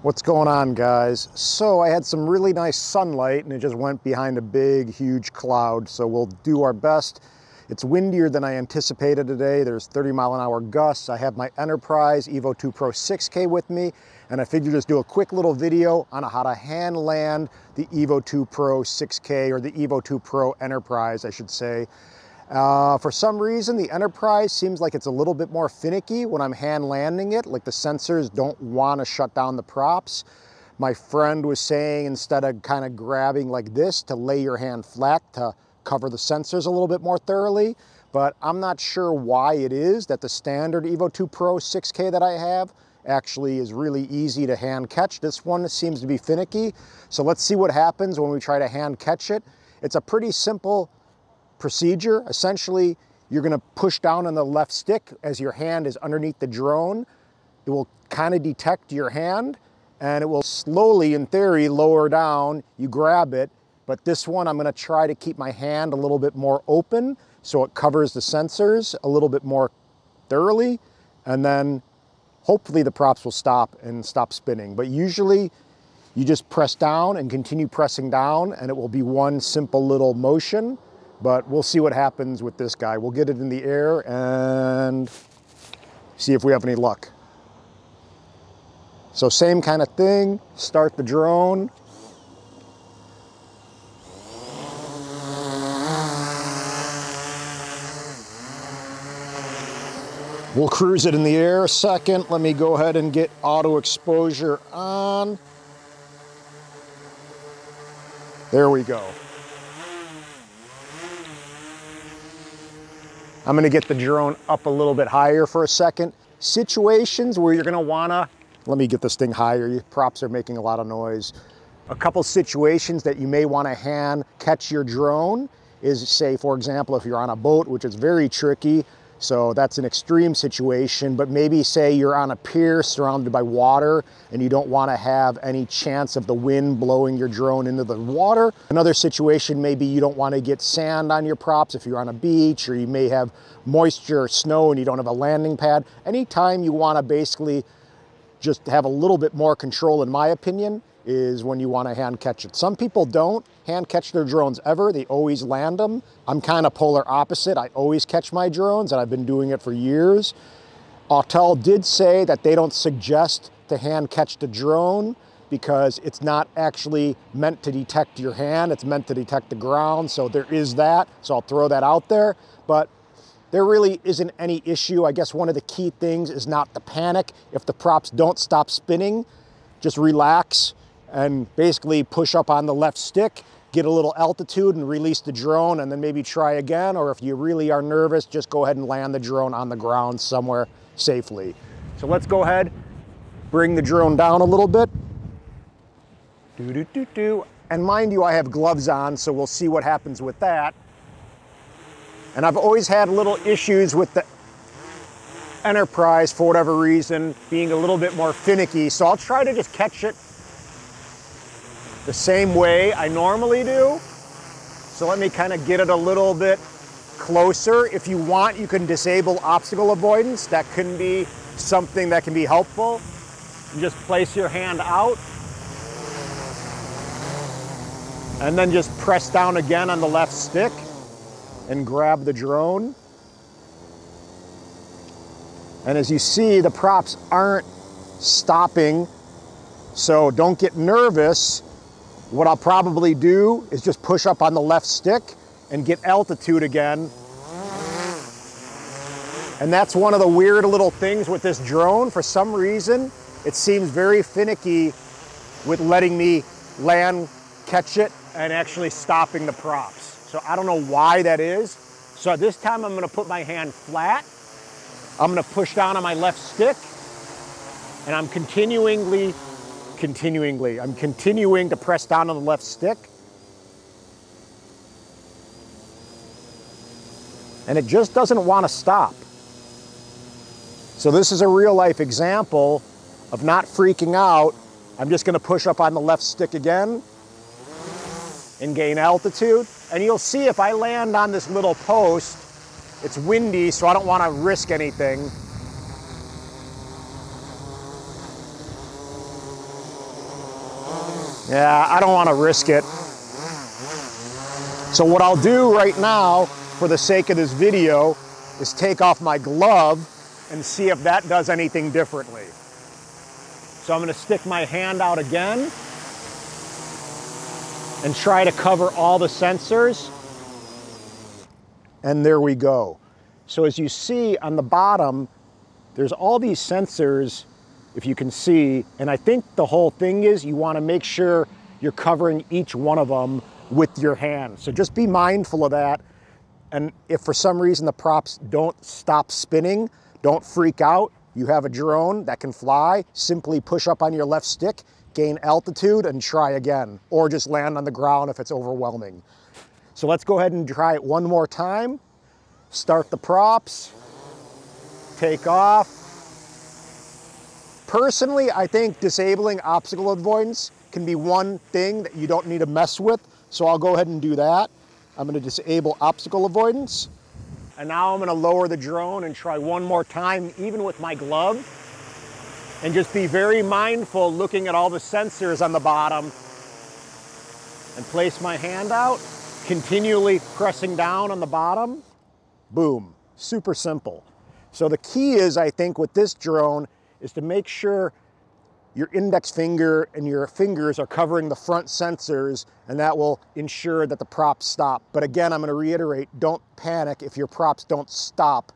What's going on, guys? So I had some really nice sunlight and it just went behind a big, huge cloud. So we'll do our best. It's windier than I anticipated today. There's 30-mile-an-hour gusts. I have my Enterprise Evo 2 Pro 6K with me, and I figured just do a quick little video on how to hand land the Evo 2 Pro 6K, or the Evo 2 Pro Enterprise, I should say. For some reason, the Enterprise seems like it's a little bit more finicky when I'm hand landing it, like the sensors don't want to shut down the props. My friend was saying instead of kind of grabbing like this, to lay your hand flat to cover the sensors a little bit more thoroughly, but I'm not sure why it is that the standard Evo 2 Pro 6K that I have actually is really easy to hand catch. This one seems to be finicky, so let's see what happens when we try to hand catch it. It's a pretty simple procedure. Essentially, you're going to push down on the left stick as your hand is underneath the drone. It will kind of detect your hand and it will slowly, in theory, lower down. You grab it, but this one I'm going to try to keep my hand a little bit more open so it covers the sensors a little bit more thoroughly, and then hopefully the props will stop and stop spinning. But usually you just press down and continue pressing down and it will be one simple little motion. But we'll see what happens with this guy. We'll get it in the air and see if we have any luck. So same kind of thing, start the drone. We'll cruise it in the air a second. Let me go ahead and get auto exposure on. There we go. I'm gonna get the drone up a little bit higher for a second. Situations where you're gonna wanna, let me get this thing higher, your props are making a lot of noise. A couple situations that you may wanna hand catch your drone is, say, for example, if you're on a boat, which is very tricky, so that's an extreme situation, but maybe say you're on a pier surrounded by water and you don't want to have any chance of the wind blowing your drone into the water. Another situation, maybe you don't want to get sand on your props if you're on a beach, or you may have moisture or snow and you don't have a landing pad. Anytime you want to basically just have a little bit more control, in my opinion, is when you want to hand catch it. Some people don't hand catch their drones ever. They always land them. I'm kind of polar opposite. I always catch my drones and I've been doing it for years. Autel did say that they don't suggest to hand catch the drone because it's not actually meant to detect your hand. It's meant to detect the ground. So there is that. So I'll throw that out there. But there really isn't any issue. I guess one of the key things is not to panic. If the props don't stop spinning, just relax and basically push up on the left stick, get a little altitude and release the drone, and then maybe try again. Or if you really are nervous, just go ahead and land the drone on the ground somewhere safely. So let's go ahead, bring the drone down a little bit. And mind you, I have gloves on, so we'll see what happens with that. And I've always had little issues with the Enterprise, for whatever reason, being a little bit more finicky. So I'll try to just catch it the same way I normally do. So let me kind of get it a little bit closer. If you want, you can disable obstacle avoidance. That can be something that can be helpful. You just place your hand out and then just press down again on the left stick and grab the drone. And as you see, the props aren't stopping, so don't get nervous. What I'll probably do is just push up on the left stick and get altitude again. And that's one of the weird little things with this drone. For some reason, it seems very finicky with letting me land, catch it, and actually stopping the props. So I don't know why that is. So this time I'm gonna put my hand flat. I'm gonna push down on my left stick, and I'm continuing to press down on the left stick. And it just doesn't want to stop. So this is a real life example of not freaking out. I'm just going to push up on the left stick again and gain altitude. And you'll see if I land on this little post, it's windy, so I don't want to risk anything. Yeah, I don't want to risk it. So what I'll do right now, for the sake of this video, is take off my glove and see if that does anything differently. So I'm going to stick my hand out again and try to cover all the sensors. And there we go. So as you see on the bottom, there's all these sensors, if you can see, and I think the whole thing is you want to make sure you're covering each one of them with your hand. So just be mindful of that. And if for some reason the props don't stop spinning, don't freak out. You have a drone that can fly. Simply push up on your left stick, gain altitude, and try again. Or just land on the ground if it's overwhelming. So let's go ahead and try it one more time. Start the props, take off. Personally, I think disabling obstacle avoidance can be one thing that you don't need to mess with. So I'll go ahead and do that. I'm going to disable obstacle avoidance. And now I'm going to lower the drone and try one more time, even with my glove. And just be very mindful looking at all the sensors on the bottom. And place my hand out, continually pressing down on the bottom. Boom. Super simple. So the key is, I think, with this drone is to make sure your index finger and your fingers are covering the front sensors, and that will ensure that the props stop. But again, I'm going to reiterate, don't panic if your props don't stop.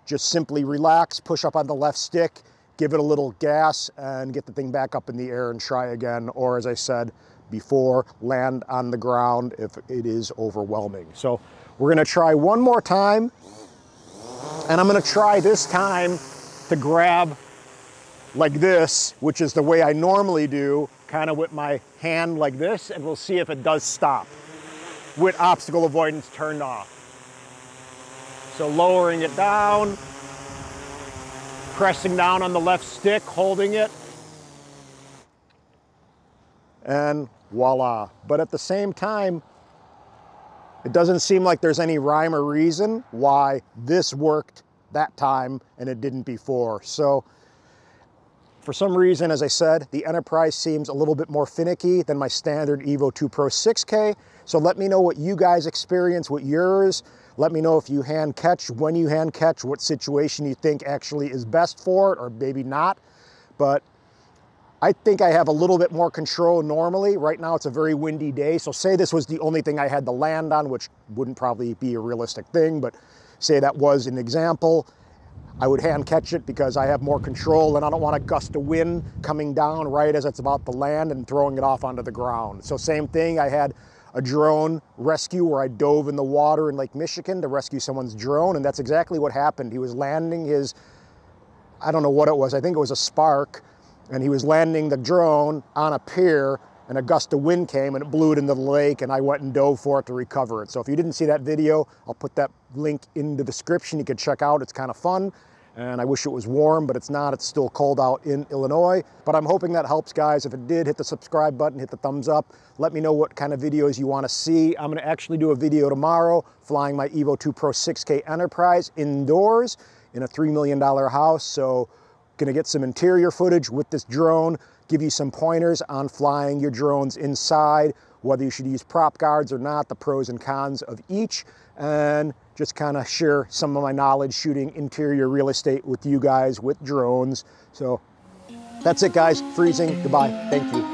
Just simply relax, push up on the left stick, give it a little gas, and get the thing back up in the air and try again. Or as I said before, land on the ground if it is overwhelming. So we're going to try one more time, and I'm going to try this time to grab like this, which is the way I normally do, kind of with my hand like this, and we'll see if it does stop with obstacle avoidance turned off. So lowering it down, pressing down on the left stick, holding it, and voila. But at the same time, it doesn't seem like there's any rhyme or reason why this worked that time and it didn't before. So for some reason, as I said, the Enterprise seems a little bit more finicky than my standard Evo 2 Pro 6K. So let me know what you guys experience with yours. Let me know if you hand catch, when you hand catch, what situation you think actually is best for it, or maybe not. But I think I have a little bit more control normally. Right now it's a very windy day. So say this was the only thing I had to land on, which wouldn't probably be a realistic thing, but say that was an example. I would hand catch it because I have more control and I don't want a gust of wind coming down right as it's about to land and throwing it off onto the ground. So same thing, I had a drone rescue where I dove in the water in Lake Michigan to rescue someone's drone, and that's exactly what happened. He was landing his, I don't know what it was, I think it was a Spark, and he was landing the drone on a pier, and a gust of wind came and it blew it into the lake, and I went and dove for it to recover it. So if you didn't see that video, I'll put that link in the description. You can check out, it's kind of fun. And I wish it was warm, but it's not. It's still cold out in Illinois. But I'm hoping that helps, guys. If it did, hit the subscribe button, hit the thumbs up. Let me know what kind of videos you want to see. I'm going to actually do a video tomorrow flying my Evo 2 Pro 6K Enterprise indoors in a $3 million house. So going to get some interior footage with this drone, give you some pointers on flying your drones inside, whether you should use prop guards or not, the pros and cons of each, and just kind of share some of my knowledge shooting interior real estate with you guys with drones. So that's it, guys. Freezing. Goodbye. Thank you.